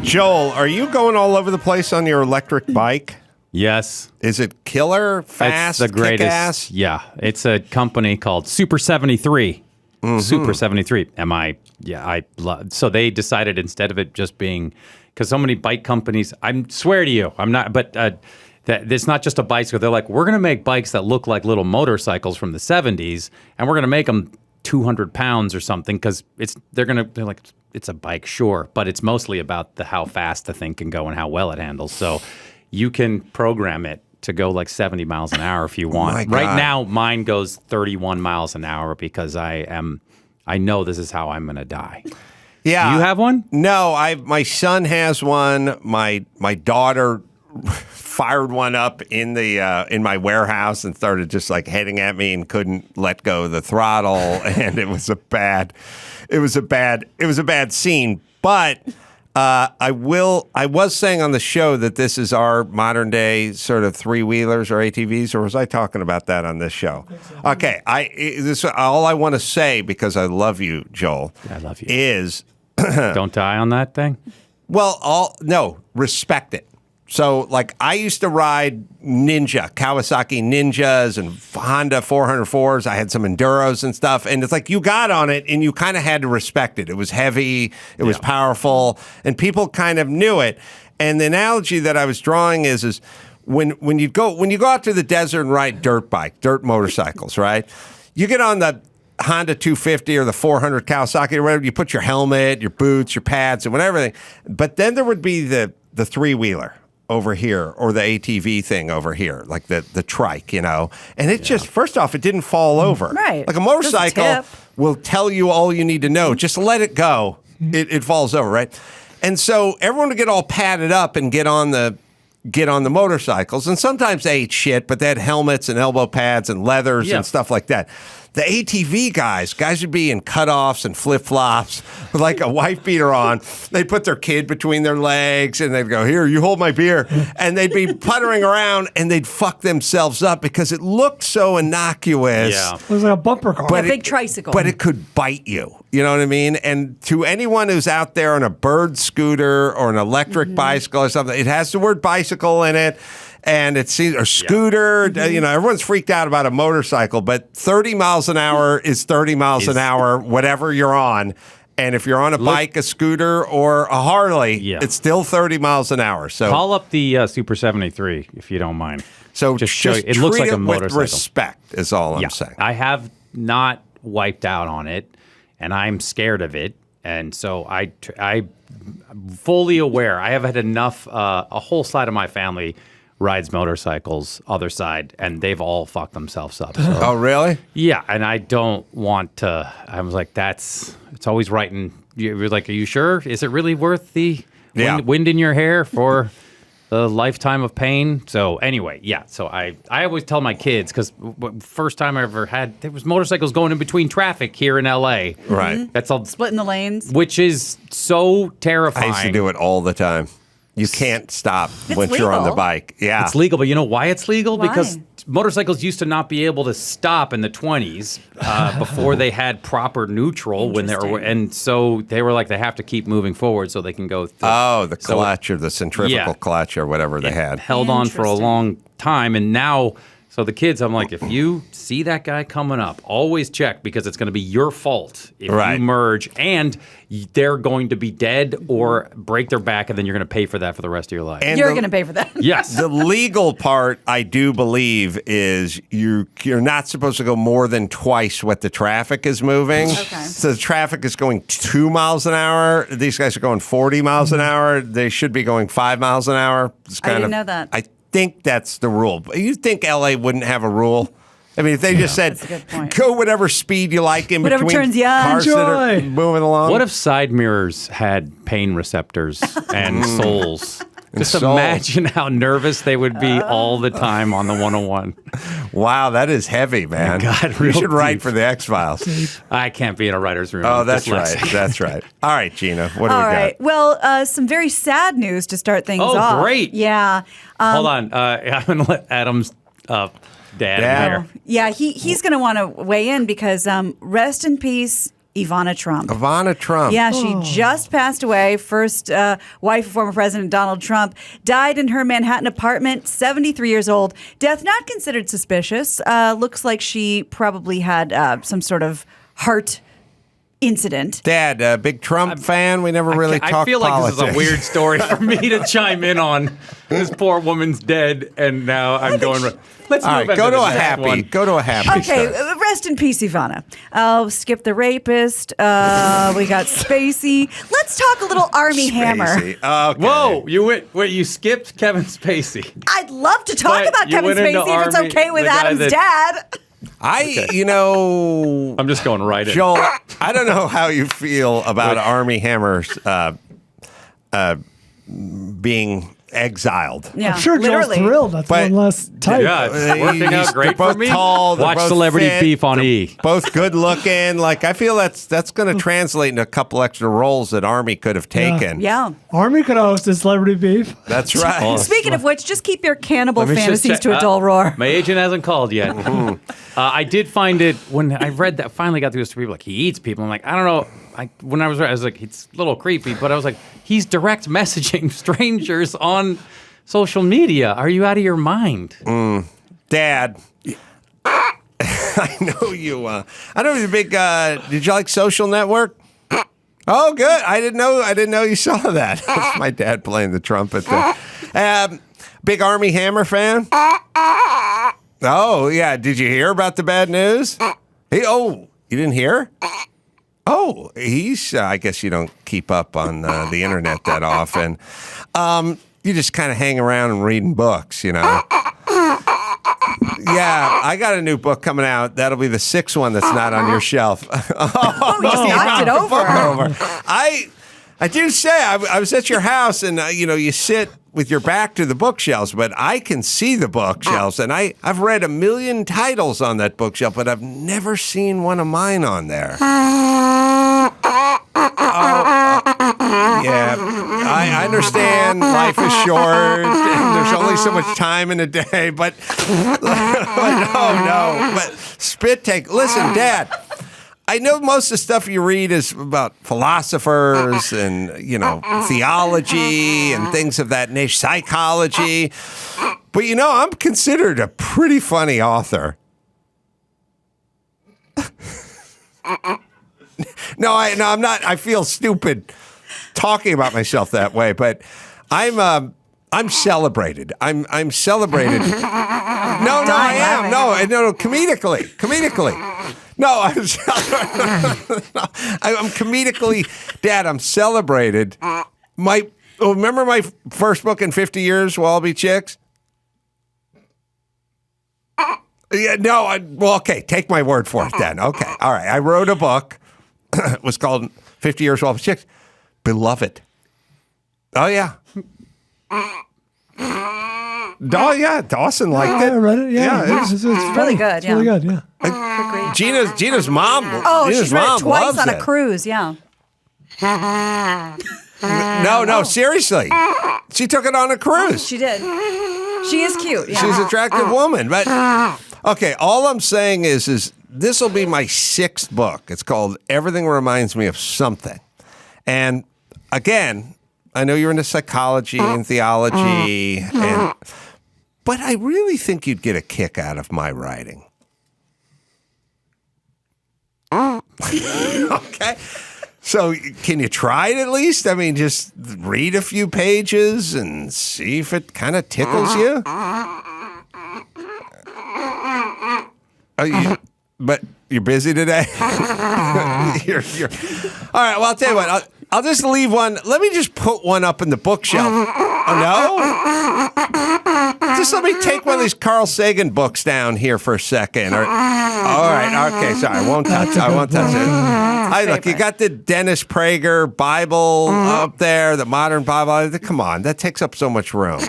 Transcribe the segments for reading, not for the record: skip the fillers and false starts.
Joel, are you going all over the place on your electric bike? Yes. Is it killer, fast, it's the greatest. kick-ass? Yeah. It's a company called Super 73. Super 73. So they decided instead of it just being, because so many bike companies, I swear to you, I'm not, but that it's not just a bicycle. They're like, we're going to make bikes that look like little motorcycles from the 70s, and we're going to make them 200 pounds or something, because they're like, it's a bike, sure, but it's mostly about how fast the thing can go and how well it handles. So you can program it to go like 70 miles an hour if you want. My God. Right now, mine goes 31 miles an hour because I know this is how I'm going to die. Yeah. Do you have one? No, my son has one. My daughter fired one up in my warehouse and started just like heading at me and couldn't let go of the throttle, and it was a bad scene. But I was saying on the show that this is our modern day sort of three-wheelers or ATVs, or was I talking about that on this show? Okay, all I want to say, because I love you, Joel. I love you. Is don't die on that thing. Well, respect it. So, like, I used to ride Kawasaki Ninjas and Honda 404s. I had some Enduros and stuff. And it's like you got on it and you kind of had to respect it. It was heavy. It was powerful. And people kind of knew it. And the analogy that I was drawing is when you go out to the desert and ride dirt motorcycles, right? You get on the Honda 250 or the 400 Kawasaki or whatever. You put your helmet, your boots, your pads, and whatever. But then there would be the three-wheeler over here, or the ATV thing over here, like the trike, and it just, first off, it didn't fall over. Right. Like a motorcycle will tell you all you need to know. Just let it go. It falls over, right? And so everyone would get all padded up and get on the motorcycles, and sometimes they ate shit, but they had helmets and elbow pads and leathers and stuff like that. The ATV guys would be in cutoffs and flip-flops with like a wife beater on. They'd put their kid between their legs and they'd go, here, you hold my beer. And they'd be puttering around and they'd fuck themselves up because it looked so innocuous. Yeah. It was like a bumper car. But a big tricycle. But it could bite you. You know what I mean? And to anyone who's out there on a bird scooter or an electric bicycle or something, it has the word bicycle in it. And it's a scooter. Everyone's freaked out about a motorcycle, but 30 miles an hour is 30 miles an hour, whatever you're on. And if you're on a bike, a scooter, or a Harley, it's still 30 miles an hour. So call up the Super 73 if you don't mind. So just show you. It looks like a motorcycle. With respect is all I'm saying. I have not wiped out on it, and I'm scared of it. And so I'm fully aware. I have had enough. A whole side of my family rides motorcycles, other side, and they've all fucked themselves up. So. Oh, really? Yeah, and I don't want to. I was like, it's always right. And you're like, are you sure? Is it really worth the wind in your hair for the lifetime of pain? So anyway, so I always tell my kids, because first time I ever had, there was motorcycles going in between traffic here in L.A. Right. That's all. Splitting the lanes. Which is so terrifying. I used to do it all the time. You can't stop once you're on the bike. Yeah. It's legal, but you know why it's legal? Why? Because motorcycles used to not be able to stop in the 20s before they had proper neutral and so they were like, they have to keep moving forward so they can go through. The clutch or the centrifugal clutch or whatever they had. Held on for a long time, and now, so the kids, I'm like, if you see that guy coming up, always check, because it's going to be your fault if you merge, and they're going to be dead or break their back, and then you're going to pay for that for the rest of your life. And you're going to pay for that. Yes. The legal part, I do believe, is you're not supposed to go more than twice what the traffic is moving. Okay. So the traffic is going 2 miles an hour. These guys are going 40 miles an hour. They should be going 5 miles an hour. I didn't know that. I think that's the rule. You think LA wouldn't have a rule? I mean, if they just said, go whatever speed you like in whatever between turns you on. cars that are moving along. What if side mirrors had pain receptors and souls? Just imagine how nervous they would be all the time on the 101. Wow, that is heavy, man. God, you should write for the X-Files. I can't be in a writer's room. Oh, that's right. That's right. All right, Gina, what do we got? Well, some very sad news to start things off. Oh, great. Yeah. Hold on. I'm going to let Adam's dad in here. Yeah, he's going to want to weigh in because rest in peace, Ivana Trump. Ivana Trump. Yeah, she just passed away. First wife of former President Donald Trump. Died in her Manhattan apartment, 73 years old. Death not considered suspicious. Looks like she probably had some sort of heart incident. Dad, a big Trump fan. We never really talked I feel politics. like this is a weird story for me to chime in on. This poor woman's dead, and now I'm going. Let's All move right, on go to the a next happy. one. Go to a happy. Okay, story. rest in peace, Ivana. I'll skip the rapist. We got Spacey. Let's talk a little Armie Hammer. Spacey. Okay. Whoa, you went. Wait, you skipped Kevin Spacey. I'd love to talk But about you Kevin went into Spacey if it's Armie, okay with the guy Adam's that- dad. I'm just going right in. Joel, I don't know how you feel about Armie Hammer's being exiled. Yeah, I'm sure literally. Joel's thrilled. That's But- one less type. Yeah, it's working out They're great both for me. tall, they're Watch both Celebrity fit, Beef on they're E. Both good looking. Like I feel that's going to translate into a couple extra roles that Armie could have taken. Yeah. Armie could host a Celebrity Beef. That's right. Oh, Speaking of which, just keep your cannibal Let me just fantasies check- to a dull roar. My agent hasn't called yet. I did find it when I read that. Finally got through this to people like he eats people. I'm like, I don't know. When I was like, it's a little creepy, but I was like, he's direct messaging strangers on social media. Are you out of your mind? Dad, I know you. I know you're a big. Did you like Social Network? Oh, good. I didn't know you saw that. That's my dad playing the trumpet there. Big Armie Hammer fan. Oh yeah. Did you hear about the bad news? You didn't hear? Oh, he's. I guess you don't keep up on the internet that often. You just kind of hang around and reading books, you know. Yeah, I got a new book coming out. That'll be the sixth one that's not on your shelf. You just knocked it over. I do say I was at your house, and you sit with your back to the bookshelves, but I can see the bookshelves, and I've read 1 million titles on that bookshelf, but I've never seen one of mine on there. Yeah, I understand life is short and there's only so much time in a day, but but spit take. Listen, Dad, I know most of the stuff you read is about philosophers and, theology and things of that nature, psychology, but I'm considered a pretty funny author. No, I'm not. I feel stupid talking about myself that way, but I'm celebrated. I'm celebrated. No, I am. No, comedically. No, I'm comedically, Dad. I'm celebrated. Remember my first book in 50 years will all be chicks. Yeah, no. Okay. Take my word for it then. Okay, all right. I wrote a book. It was called 50 Years Well Chicks. Beloved. Oh, yeah. Oh, yeah. Dawson liked it. I read it. Yeah, it's really good. It's really good. Yeah. Gina's mom. Oh, Gina's she's read it mom twice loves on a it. cruise. Yeah. No, seriously. She took it on a cruise. She did. She is cute. Yeah. She's an attractive woman. But okay, all I'm saying is this will be my sixth book. It's called Everything Reminds Me of Something. And again, I know you're into psychology and theology, but I really think you'd get a kick out of my writing. Okay. So can you try it at least? I mean, just read a few pages and see if it kind of tickles you. But you're busy today. you're all right. Well, I'll tell you what. I'll just leave one. Let me just put one up in the bookshelf. Oh, no? Just let me take one of these Carl Sagan books down here for a second. All right. Okay. Sorry. I won't touch it. Hey, look, you got the Dennis Prager Bible up there, the modern Bible. Come on. That takes up so much room.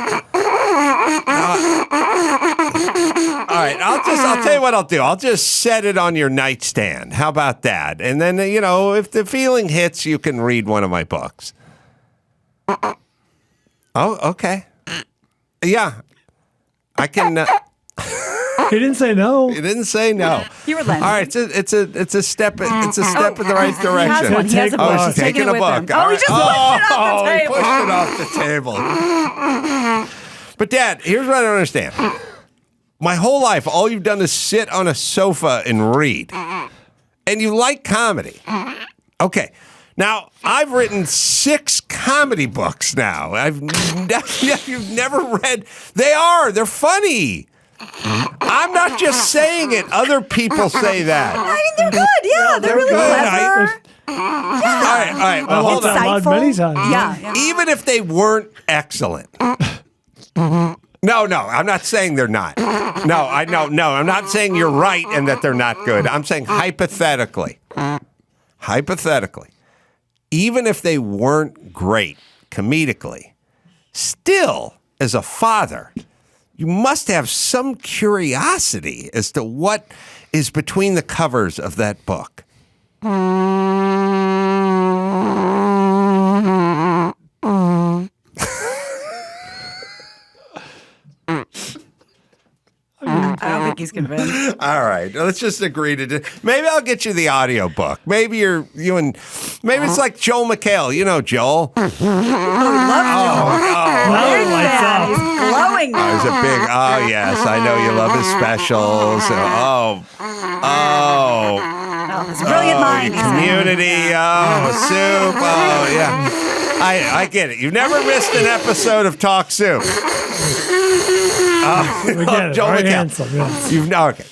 All right, I'll tell you what I'll do. I'll just set it on your nightstand. How about that? And then, if the feeling hits, you can read one of my books. Oh, okay. Yeah. I can... He didn't say no. He didn't say no. He relents. All right, it's a step in the right He direction. has one. He has a Oh, book. Oh, He's she's taking it a with book. him. All Oh, he right. just pushed it off the He table. pushed it off the table. But Dad, here's what I don't understand. My whole life, all you've done is sit on a sofa and read. And you like comedy. Okay. Now, I've written 6 comedy books now. You've never read. They're funny. I'm not just saying it. Other people say that. I mean, they're good. Yeah, they're really good. clever. All right. Well, hold on. I've Insightful. many times. Yeah. Even if they weren't excellent. No, I'm not saying they're not. No, I'm not saying you're right and that they're not good. I'm saying hypothetically, even if they weren't great comedically, still, as a father, you must have some curiosity as to what is between the covers of that book. I don't think he's convinced. All right, let's just agree to. Maybe I'll get you the audiobook. Maybe maybe it's like Joel McHale. You know Joel. Love Joel. Now it lights Yeah, up. he's glowing. He's a big. Oh yes, I know you love his specials. His brilliant mind. Community. Soup. Oh yeah. I get it. You've never missed an episode of Talk Soup. We get it. Joel Very McHale. handsome, yes.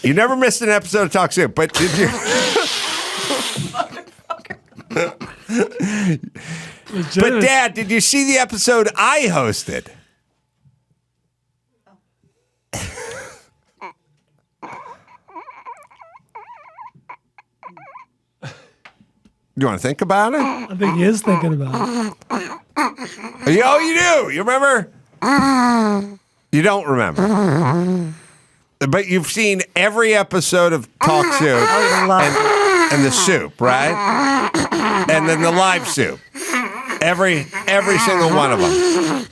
You never missed an episode of Talk Soup, but did you? But Dad, did you see the episode I hosted? You want to think about it? I think he is thinking about it. Oh, you do. You remember? You don't remember. But you've seen every episode of Talk Soup and the soup, right? And then the live soup. Every single one of them.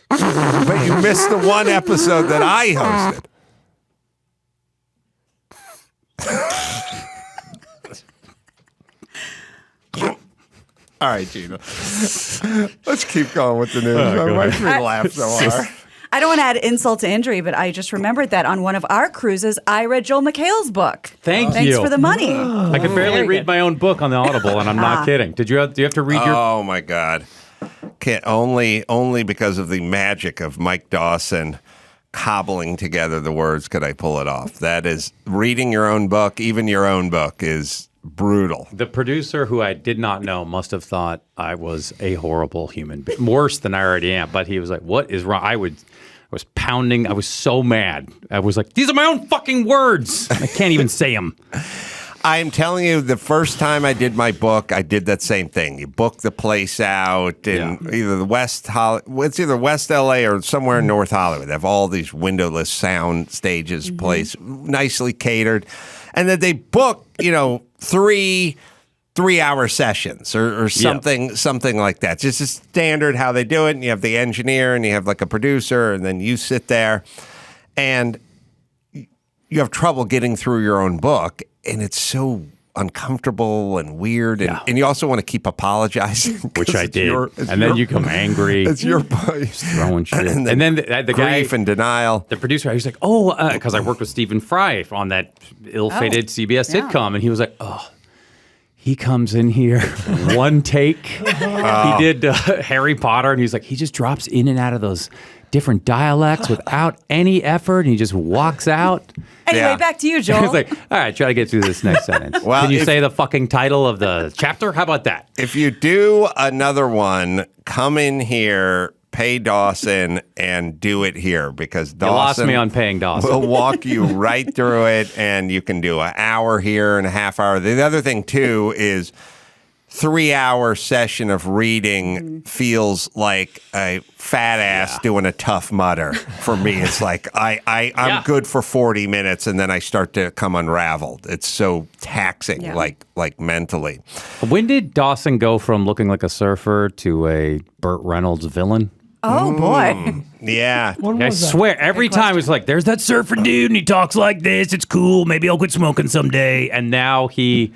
But you missed the one episode that I hosted. All right, Gina. Let's keep going with the news. Why should we laugh so hard? I don't want to add insult to injury, but I just remembered that on one of our cruises, I read Joel McHale's book. Thanks Thanks for the money. I could barely Very read good. my own book on the Audible, and I'm not kidding. Do you have to read your? Oh my God! Can't only because of the magic of Mike Dawson cobbling together the words could I pull it off. That is reading your own book. Even your own book is brutal. The producer, who I did not know, must have thought I was a horrible human being, worse than I already am. But he was like, "What is wrong?" I was pounding. I was so mad. I was like, "These are my own fucking words. I can't even say them." I'm telling you, the first time I did my book, I did that same thing. You book the place out in either the it's either West LA or somewhere in North Hollywood. They have all these windowless sound stages, place nicely catered, and then they book, 3-hour sessions or something like that. Just a standard how they do it. And you have the engineer and you have like a producer, and then you sit there, and you have trouble getting through your own book. And it's so uncomfortable and weird. And you also want to keep apologizing. Which I did. And then you come angry. It's your book. Throwing shit. And then the guy, grief and denial. the producer, he's like, because I worked with Stephen Fry on that ill-fated CBS sitcom. And he was like, he comes in here, one take. He did Harry Potter. And he's like, he just drops in and out of those different dialects without any effort. And he just walks out. Anyway, back to you, Joel. He's like, all right, try to get through this next sentence. Well, Can you say the fucking title of the chapter? How about that? If you do another one, come in here, pay Dawson, and do it here, because Dawson You lost me on paying Dawson. will walk you right through it, and you can do an hour here and a half hour. The other thing, too, is 3-hour session of reading feels like a fat ass doing a Tough Mudder. For me, it's like I'm good for 40 minutes, and then I start to come unraveled. It's so taxing, like mentally. When did Dawson go from looking like a surfer to a Burt Reynolds villain? Oh, boy. Yeah. When I was that? swear, every time it's like, there's that surfer dude and he talks like this. It's cool. Maybe I'll quit smoking someday. And now He's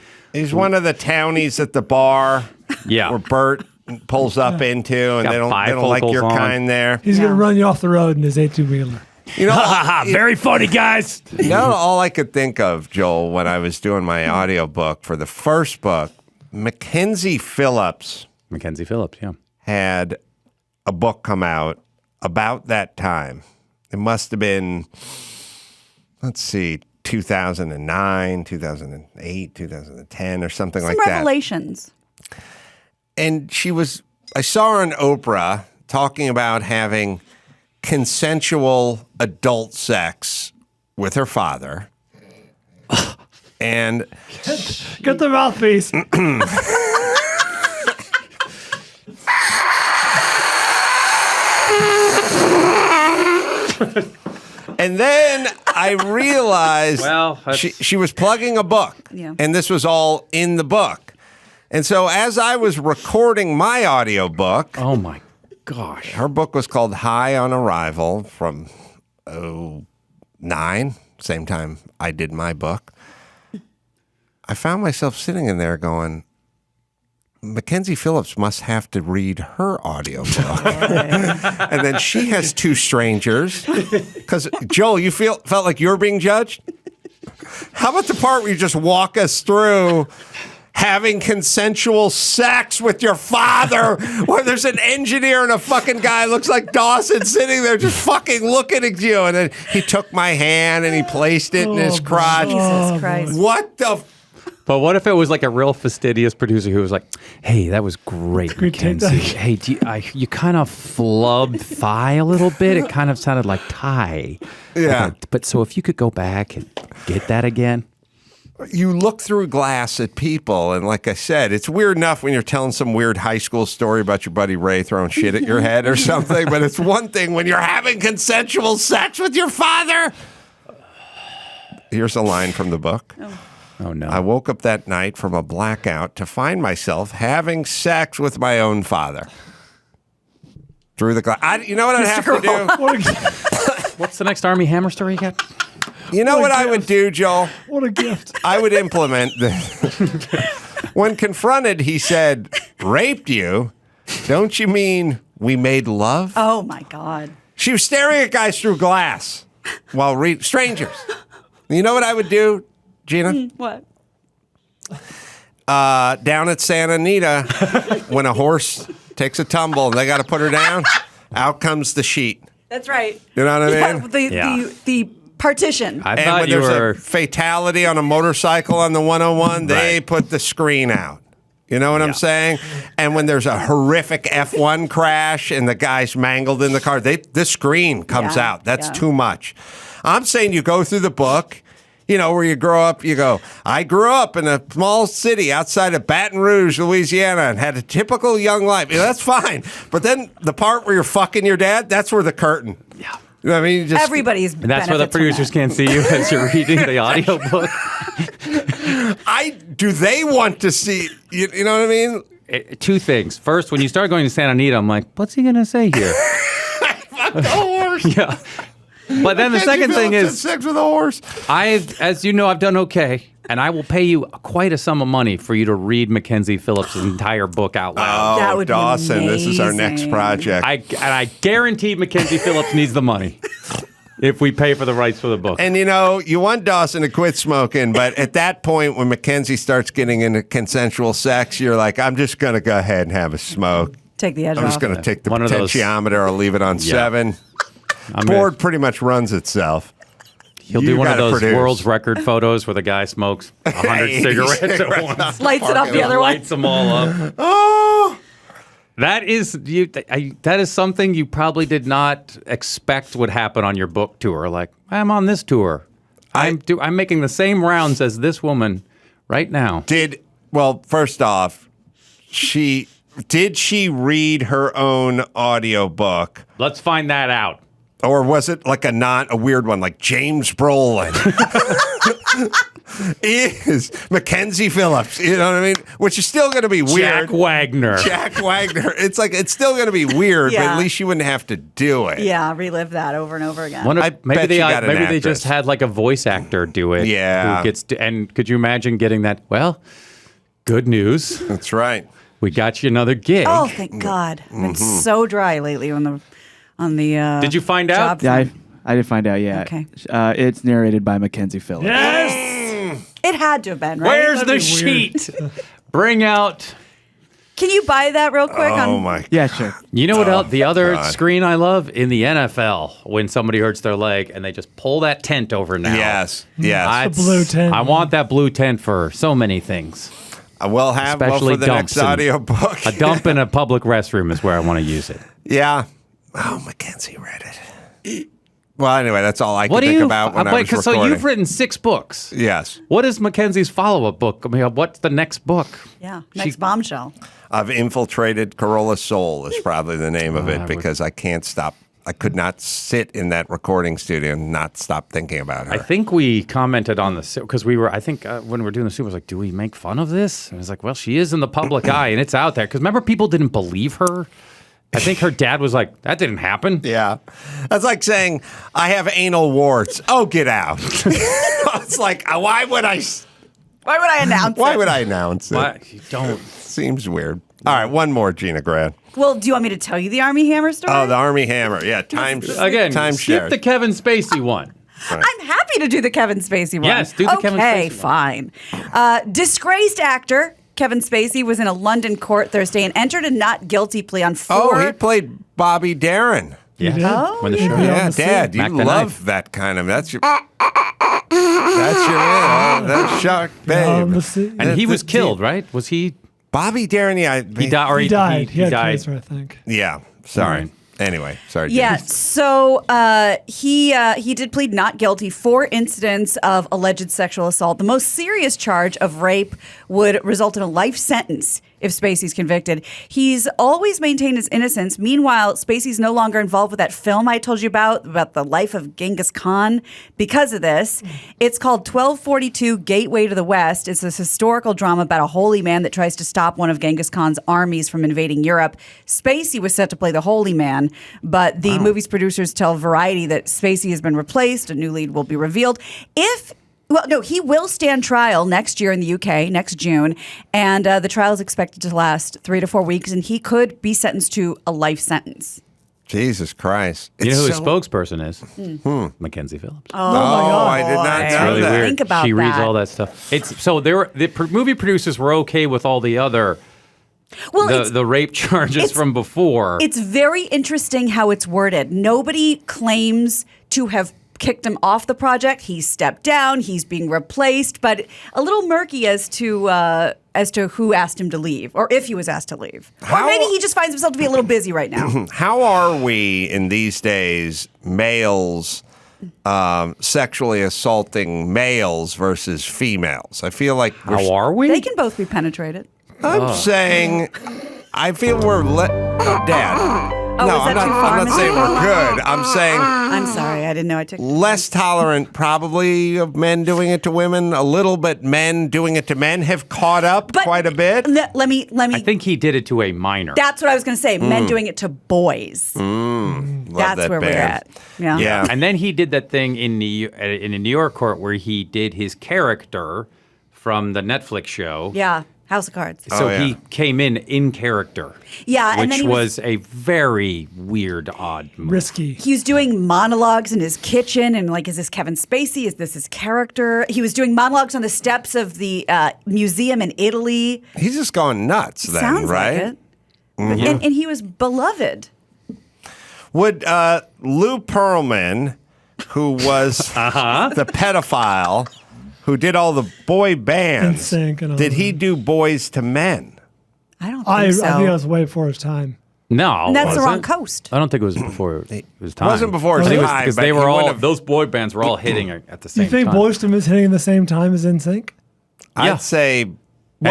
one of the townies at the bar yeah. where Bert pulls up into, and Got they don't like bifocals your on. kind there. He's Yeah. going to run you off the road in his 18-wheeler. You know, Very funny, guys. you know, all I could think of, Joel, when I was doing my audiobook for the first book, Mackenzie Phillips Mackenzie Phillips, yeah. had a book come out about that time. It must have been, let's see, 2009, 2008, 2010, or something Some like that. revelations. And I saw her on Oprah talking about having consensual adult sex with her father. And Get the mouthpiece. and then I realized Well, that's- she was plugging a book. Yeah. And this was all in the book. And so as I was recording my audiobook, Oh, my gosh. her book was called High on Arrival from 2009, same time I did my book. I found myself sitting in there going, Mackenzie Phillips must have to read her audiobook. And then she has two strangers. Because, Joel, you felt like you're being judged? How about the part where you just walk us through having consensual sex with your father, where there's an engineer and a fucking guy looks like Dawson sitting there just fucking looking at you. And then he took my hand and he placed it in his crotch. Jesus Christ. What the But what if it was like a real fastidious producer who was like, "Hey, that was great, Great take Mackenzie. that." Hey, you kind of flubbed thigh a little bit. It kind of sounded like tie. Yeah. But so if you could go back and get that again." You look through glass at people, and like I said, it's weird enough when you're telling some weird high school story about your buddy Ray throwing shit at your head or something, but it's one thing when you're having consensual sex with your father. Here's a line from the book. Oh no. I woke up that night from a blackout to find myself having sex with my own father. Through the glass. You know what I'd have to do? What's the next Armie Hammer story you got? You know what I would do, Joel? What a gift. I would implement this. When confronted, he said, raped you? Don't you mean we made love? Oh, my God. She was staring at guys through glass while strangers. You know what I would do, Gina? What? Down at Santa Anita, when a horse takes a tumble and they got to put her down, out comes the sheet. That's right. You know what I mean? Yeah. The partition. I And thought when you there's were. a fatality on a motorcycle on the 101, they put the screen out. You know what I'm saying? And when there's a horrific F1 crash and the guy's mangled in the car, this screen comes Yeah, out. That's yeah. too much. I'm saying you go through the book, you know, where you grow up, you go, I grew up in a small city outside of Baton Rouge, Louisiana, and had a typical young life. You know, that's fine. But then the part where you're fucking your dad, that's where the curtain. Yeah. You know what I mean? You just, Everybody's And that's why the producers can't see you as you're reading the audiobook. do they want to see, you know what I mean? Two things. First, when you start going to Santa Anita, I'm like, what's he going to say here? Fuck the horse. Yeah. But then the second thing is, sex with a horse. as you know, I've done okay, and I will pay you quite a sum of money for you to read Mackenzie Phillips' entire book out loud. That would be Dawson, this is our next amazing. project. I guarantee Mackenzie Phillips needs the money if we pay for the rights for the book. And you know, you want Dawson to quit smoking, but at that point, when Mackenzie starts getting into consensual sex, you're like, I'm just going to go ahead and have a smoke. Take the edge I'm off. just going to take the One of those- potentiometer. I'll leave it on 7. I'm Board gonna- pretty much runs itself. He'll You do one of gotta those produce. world's record photos where the guy smokes 100 cigarettes at once. Lights it off the other one. Lights them all up. Oh, That is that is something you probably did not expect would happen on your book tour. Like, I'm on this tour. I'm making the same rounds as this woman right now. well, first off, did she read her own audiobook? Let's find that out. Or was it like a weird one, like James Brolin? Is Mackenzie Phillips, you know what I mean? Which is still going to be weird. Jack Wagner. Jack Wagner. It's like, it's still going to be weird, but at least you wouldn't have to do it. Yeah, relive that over and over again. Maybe they just had like a voice actor do it. Yeah. Who gets and could you imagine getting that? Well, good news. That's right. We got you another gig. Oh, thank God. I've been so dry lately on the Did you find out? Yeah, I did find out, yeah. Okay. It's narrated by Mackenzie Phillips. Yes. It had to have been, right? Where's the That'd be sheet? Bring out. Can you buy that real quick? Oh, my. Yeah, sure. You know what else? The other God. screen I love in the NFL when somebody hurts their leg and they just pull that tent over now. Yes. The blue tent. I want that blue tent for so many things. We'll have one Especially for the next dumps and- audiobook. A dump in a public restroom is where I want to use it. Yeah. Oh, Mackenzie read it. Well, anyway, that's all I What could do think you? about when I was So recording. you've written 6 books. Yes. What is Mackenzie's follow-up book? I mean, what's the next book? Yeah, next bombshell. I've infiltrated Carolla's soul is probably the name of it because I can't stop. I could not sit in that recording studio and not stop thinking about her. I think we commented on the because we were. I think when we were doing the Super, I was like, "Do we make fun of this?" And I was like, "Well, she is in the public eye, and it's out there." Because remember, people didn't believe her. I think her dad was like, "That didn't happen." Yeah. That's like saying, I have anal warts. Oh, get out. It's like, why would I announce Why it? would I announce it? Why? You don't. Seems weird. All right, one more, Gina Grad. Well, do you want me to tell you the Armie Hammer story? Oh, the Armie Hammer. Yeah, Again, skip Timeshares. the Kevin Spacey one. I'm happy to do the Kevin Spacey one. Yes, do the Kevin Okay, Spacey fine. Disgraced actor Kevin Spacey was in a London court Thursday and entered a not guilty plea on 4. Oh, he played Bobby Darin. Yeah. did? Oh, When the yeah. show. Yeah. Yeah, the scene. Dad, you Mac the love knife. that kind of. That's your. That's your. That shark, babe. And he was killed, right? Was he? Bobby Darin. Yeah, He died. Or He died. He had died. cancer, I think. Yeah. Sorry. Right. Anyway, sorry. Yeah, James. so he did plead not guilty. 4 incidents of alleged sexual assault. The most serious charge of rape would result in a life sentence if Spacey's convicted. He's always maintained his innocence. Meanwhile, Spacey's no longer involved with that film I told you about the life of Genghis Khan because of this. It's called 1242 Gateway to the West. It's this historical drama about a holy man that tries to stop one of Genghis Khan's armies from invading Europe. Spacey was set to play the holy man, but the movie's producers tell Variety that Spacey has been replaced. A new lead will be revealed. He will stand trial next year in the UK, next June, and the trial is expected to last 3 to 4 weeks, and he could be sentenced to a life sentence. Jesus Christ. You know who his so- spokesperson is? Mackenzie Phillips. Oh, I did not It's know really that. weird. Think about she reads that. all that stuff. It's so movie producers were okay with all the other Well, the rape charges it's- from before. It's very interesting how it's worded. Nobody claims to have kicked him off the project. He's stepped down. He's being replaced, but a little murky as to who asked him to leave, or if he was asked to leave, or maybe he just finds himself to be a little busy right now. How are we in these days, males sexually assaulting males versus females? I feel like How are we? They can both be penetrated. I'm saying, I feel we're Dad. Oh, no, is that I'm too not, far, I'm not saying Mr. we're good. I'm saying I'm sorry, I didn't know I took. less tolerant, probably, of men doing it to women. A little bit men doing it to men have caught up But quite a bit. Let me. I think he did it to a minor. That's what I was going to say. Men doing it to boys. Love That's that where we're band. at. Yeah. Yeah. And then he did that thing in a New York court where he did his character from the Netflix show. Yeah. House of Cards. So Oh, yeah. he came in character. Yeah, and which then he was a very weird, odd move. Risky. He was doing monologues in his kitchen, and like, is this Kevin Spacey? Is this his character? He was doing monologues on the steps of the museum in Italy. He's just going nuts then, Sounds right? like it. And he was beloved. Would Lou Pearlman, who was the pedophile who did all the boy bands, NSYNC and all did he that. do Boys to Men? I don't think I so. think that was way before his time. No, And that's the was wrong it? coast. I don't think it was before his time. wasn't before his time, because but they he were all wouldn't have- those boy bands were all hitting at the Do same you think time. Boyz II Men is hitting the same time as NSYNC? Yeah. I'd say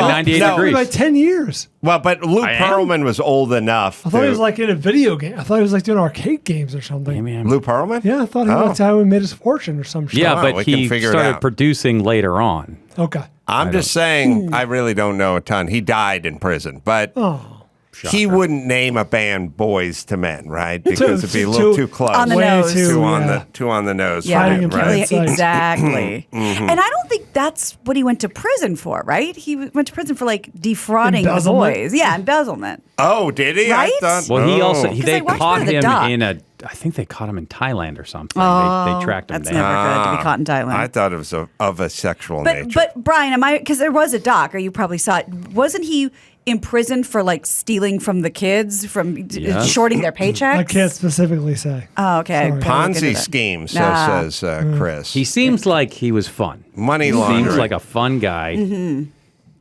Well, 98 no. degrees. Like 10 years. Well, but Lou I am? Pearlman was old enough. I thought he was like in a video game. I thought he was like doing arcade games or something. Yeah, man. Lou Pearlman? Yeah, I thought that's how he made his fortune or some shit. Yeah, Wow, but we can he figure it started out. producing later on. Okay. I'm just saying, I really don't know a ton. He died in prison, but he wouldn't name a band Boys to Men, right? Because it'd be a little too close. On the Way nose. too, Too on the nose. Yeah, for Hiding him, in right? plain sight. exactly. And I don't think that's what he went to prison for, right? He went to prison for like defrauding the Embezzlement? boys. Yeah, embezzlement. Oh, did he? Right? I thought, Well, he also Because they I watched caught part of the him doc. in a. I think they caught him in Thailand or something. They tracked him That's there. never good to be caught in Thailand. I thought it was of a sexual nature. But Brian, because there was a doc, or you probably saw it. Wasn't he imprisoned for like stealing from the kids, from Yes. shorting their paychecks? I can't specifically say. Oh, okay. Sorry. Gotta look into Ponzi that. scheme, so Nah. says Chris. He seems like he was fun. Money Seems laundering. like a fun guy. Mm-hmm.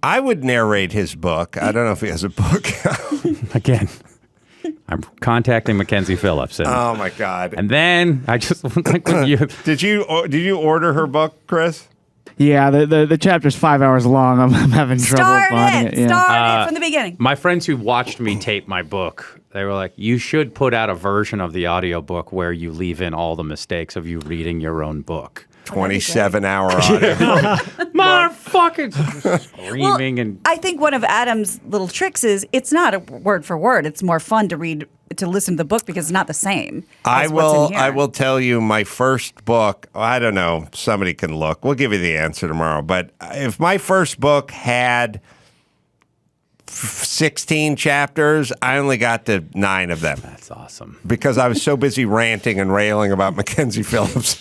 I would narrate his book. I don't know if he has a book. Again, I'm contacting Mackenzie Phillips, Oh my God! and then I just like when you. Did you order her book, Chris? Yeah, the chapter's 5 hours long. I'm having trouble Start finding it. it. Yeah. Start it from the beginning. My friends who watched me tape my book, they were like, "You should put out a version of the audiobook where you leave in all the mistakes of you reading your own book." 27-hour audio. Motherfucker! Screaming and I think one of Adam's little tricks is it's not a word for word. It's more fun to read, to listen to the book because it's not the same. I as what's in here. I will tell you my first book. I don't know. Somebody can look. We'll give you the answer tomorrow. But if my first book had 16 chapters, I only got to 9 of them that's awesome. because I was so busy ranting and railing about Mackenzie Phillips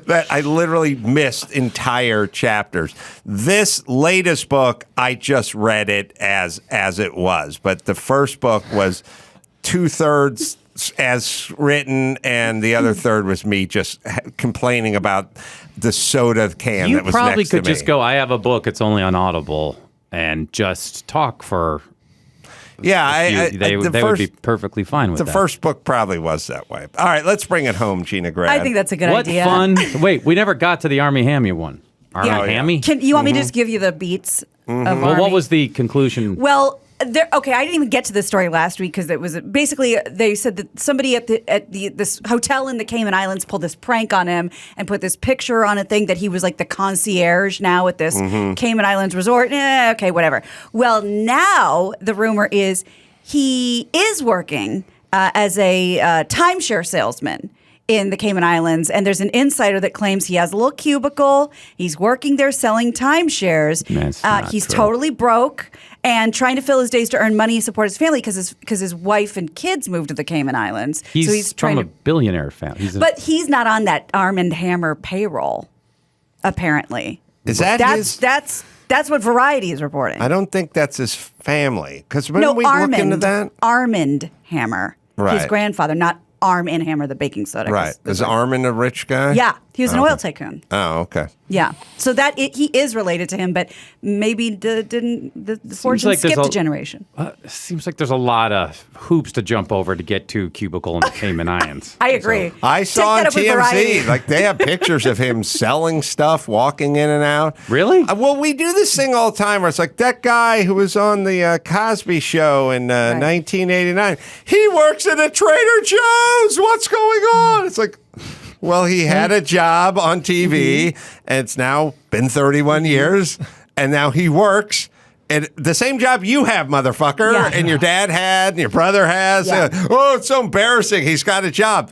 that I literally missed entire chapters. This latest book, I just read it as it was. But the first book was 2/3 as written, and the other third was me just complaining about the soda can You that was probably next to could me. just go, "I have a book. It's only on Audible," and just talk for. Yeah, They would be perfectly fine with the that. first book probably was that way. All right, let's bring it home, Gina Grad. I think that's a good What idea. fun! Wait, we never got to the Armie Hammer one. Armie Yeah. Hammy. Can you want me to just give you the beats of Well, Armie? what was the conclusion? Well, okay, I didn't even get to this story last week because it was basically they said that somebody at this hotel in the Cayman Islands pulled this prank on him and put this picture on a thing that he was like the concierge now at this Cayman Islands resort. Okay, whatever. Well, now the rumor is he is working as a timeshare salesman in the Cayman Islands, and there's an insider that claims he has a little cubicle. He's working there selling timeshares. That's not He's true. totally broke and trying to fill his days to earn money and support his family because his wife and kids moved to the Cayman Islands. He's, so he's trying from a to. billionaire family. But he's not on that Armie Hammer payroll, apparently. Is that his? That's what Variety is reporting. I don't think that's his family. Because when No, we look into that, Armand Hammer, his Right. grandfather, not Arm Hammer, the baking soda. 'cause right? those Is are- Armin a rich guy? Yeah, he was an oil tycoon. Oh, okay. Yeah, so he is related to him, but maybe the fortune like there's skipped a a- generation. Seems like there's a lot of hoops to jump over to get to cubicle in the Cayman Islands. I agree. I Take saw on that up with TMZ, Variety. like they have pictures of him selling stuff, walking in and out. Really? Well, we do this thing all the time where it's like that guy who was on the Cosby Show in 1989. He works at a Trader Joe's. What's going on? It's like, well, he had a job on TV, and it's now been 31 years, and now he works. And the same job you have, motherfucker, Yeah. and your dad had, and your brother has. Yeah. Oh, it's so embarrassing. He's got a job.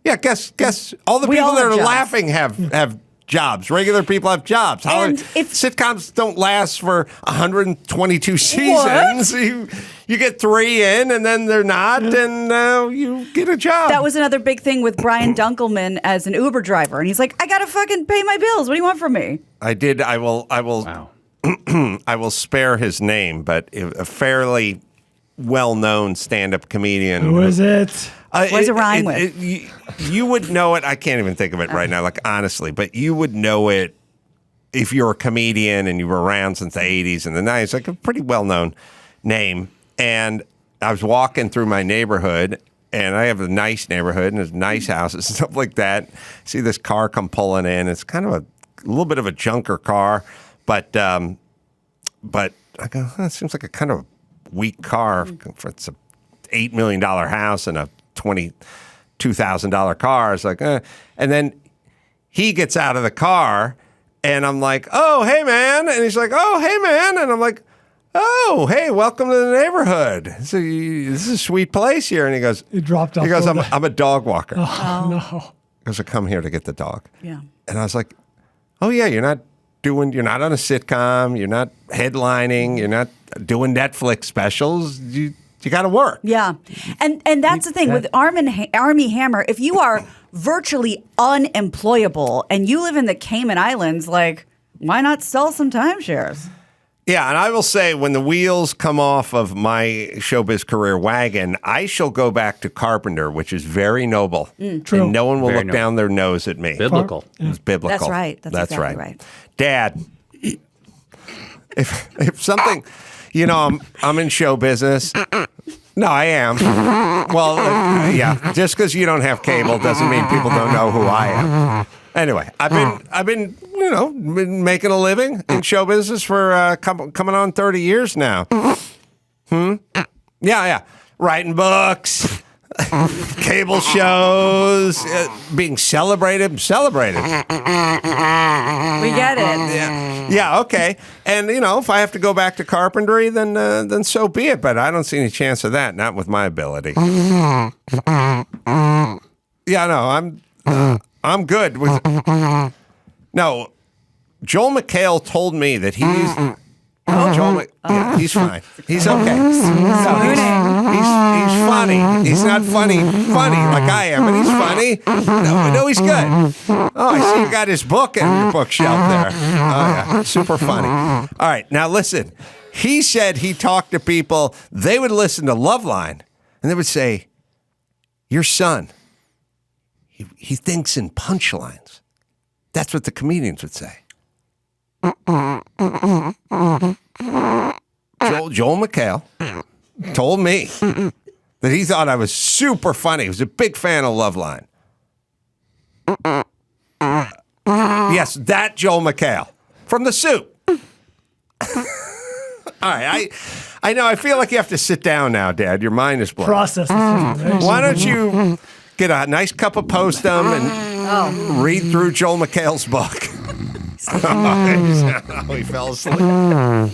Yeah, guess. All the We people all that have are jobs. laughing have jobs. Regular people have jobs. And if- Sitcoms don't last for 122 seasons. You get 3 in, and then they're not, and you get a job. That was another big thing with Brian Dunkelman as an Uber driver, and he's like, "I gotta fucking pay my bills. What do you want from me?" I did. I will. Wow. I will spare his name, but a fairly well-known stand-up comedian. Who is it? What does it rhyme with? You would know it. I can't even think of it right now, like honestly, but you would know it if you're a comedian and you were around since the 80s and the 90s, like a pretty well-known name. And I was walking through my neighborhood, and I have a nice neighborhood and there's nice houses and stuff like that. See this car come pulling in. It's kind of a little bit of a junker car, but but I go, that seems like a kind of weak car. It's a $8 million house and a $22,000 car. It's like, And then he gets out of the car, and I'm like, oh, hey, man. And he's like, oh, hey, man. And I'm like, oh, hey, welcome to the neighborhood. So this is a sweet place here. And he goes, dropped off. He goes, I'm a dog walker. Oh, no. He goes, I come here to get the dog. Yeah. And I was like, oh, yeah, you're not on a sitcom. You're not headlining. You're not doing Netflix specials. You got to work. Yeah. And that's the thing with Armie Hammer. If you are virtually unemployable and you live in the Cayman Islands, like, why not sell some timeshares? Yeah, and I will say, when the wheels come off of my showbiz career wagon, I shall go back to carpenter, which is very noble. True. And no one will Very look noble. down their nose at me. Biblical. It's biblical. That's right. That's exactly right. Dad, if something, I'm in show business. No, I am. Well, yeah, just because you don't have cable doesn't mean people don't know who I am. Anyway, I've been making a living in show business for coming on 30 years now. Yeah. Writing books, cable shows, being celebrated. We get it. Yeah, okay. And, if I have to go back to carpentry, then so be it. But I don't see any chance of that, not with my ability. Yeah, no, I'm good with. No, Joel McHale told me that he's. Yeah, he's fine. He's okay. No, he's funny. He's not funny like I am, but he's funny. No, he's good. Oh, I see you got his book in your bookshelf there. Oh, yeah, super funny. All right, now listen. He said he talked to people. They would listen to Loveline, and they would say, "Your son, he thinks in punchlines." That's what the comedians would say. Joel McHale told me that he thought I was super funny. He was a big fan of Loveline. Yes, that Joel McHale from The Soup. All right, I know. I feel like you have to sit down now, Dad. Your mind is blown. Process this information. Why don't you get a nice cup of Postum and read through Joel McHale's book? He fell asleep. All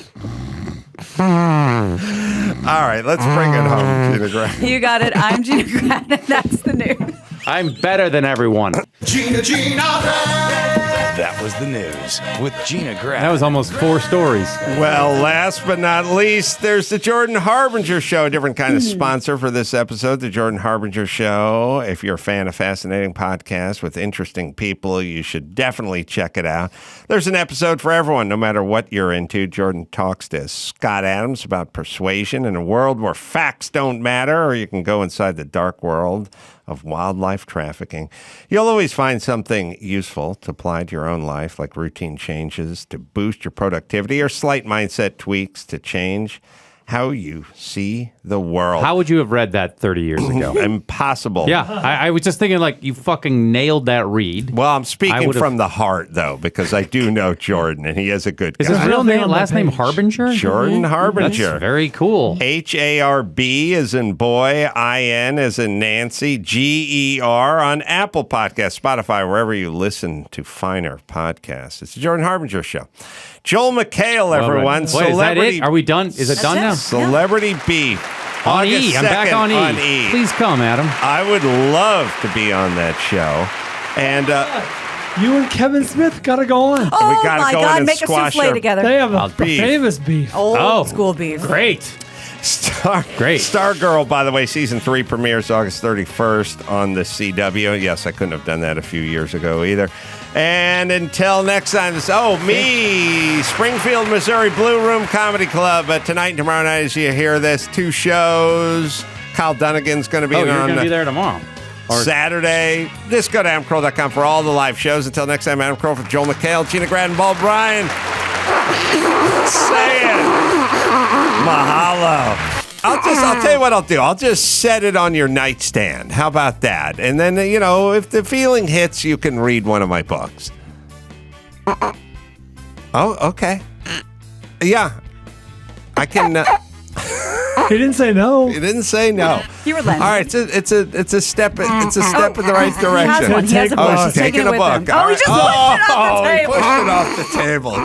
right, let's bring it home, Gina Grad. You got it. I'm Gina Grad, and that's the news. I'm better than everyone. Gina Grad. That was the news with Gina Grad. That was almost 4 stories. Well, last but not least, there's the Jordan Harbinger Show, a different kind of sponsor for this episode, the Jordan Harbinger Show. If you're a fan of fascinating podcasts with interesting people, you should definitely check it out. There's an episode for everyone, no matter what you're into. Jordan talks to Scott Adams about persuasion in a world where facts don't matter, or you can go inside the dark world of wildlife trafficking. You'll always find something useful to apply to your own life, like routine changes to boost your productivity or slight mindset tweaks to change how you see the world. How would you have read that 30 years ago? Impossible. Yeah, I was just thinking, like, you fucking nailed that read. Well, I'm speaking from the heart, though, because I do know Jordan, and he is a good guy. Is his real name, last name Harbinger? Jordan Harbinger. That's very cool. HARB as in boy, IN as in Nancy, GER on Apple Podcasts, Spotify, wherever you listen to finer podcasts. It's the Jordan Harbinger Show. Joel McHale, everyone. Wait, is that it? Are we done? Is it done now? Celebrity Beef. On August E. I'm back 2nd on E. Please come, Adam. I would love to be on that show. And You and Kevin Smith got to go on. Oh, gotta my go in God. and Make a squash souffle our together. They have a beef. famous beef. Old school beef. Great. Great. Stargirl, by the way, season 3 premieres August 31st on the CW. Yes, I couldn't have done that a few years ago either. And until next time, Springfield, Missouri Blue Room Comedy Club. Tonight and tomorrow night, as you hear this, 2 shows. Kyle Dunnigan's going to be You're on going to be there tomorrow. Saturday. Just go to adamcroll.com for all the live shows. Until next time, Adam Kroll for Joel McHale, Gina Grad, and Bald Bryan. Say it. Mahalo. I'll tell you what I'll do. I'll just set it on your nightstand. How about that? And then, if the feeling hits, you can read one of my books. Oh, okay. Yeah. I can. He didn't say no. He didn't say no. You relent. All right, it's a step. It's a step in the right direction. He has one. He has a book. Oh, He's she's taking a it with book. him. Oh, he just pushed it off the He table. pushed it off the table.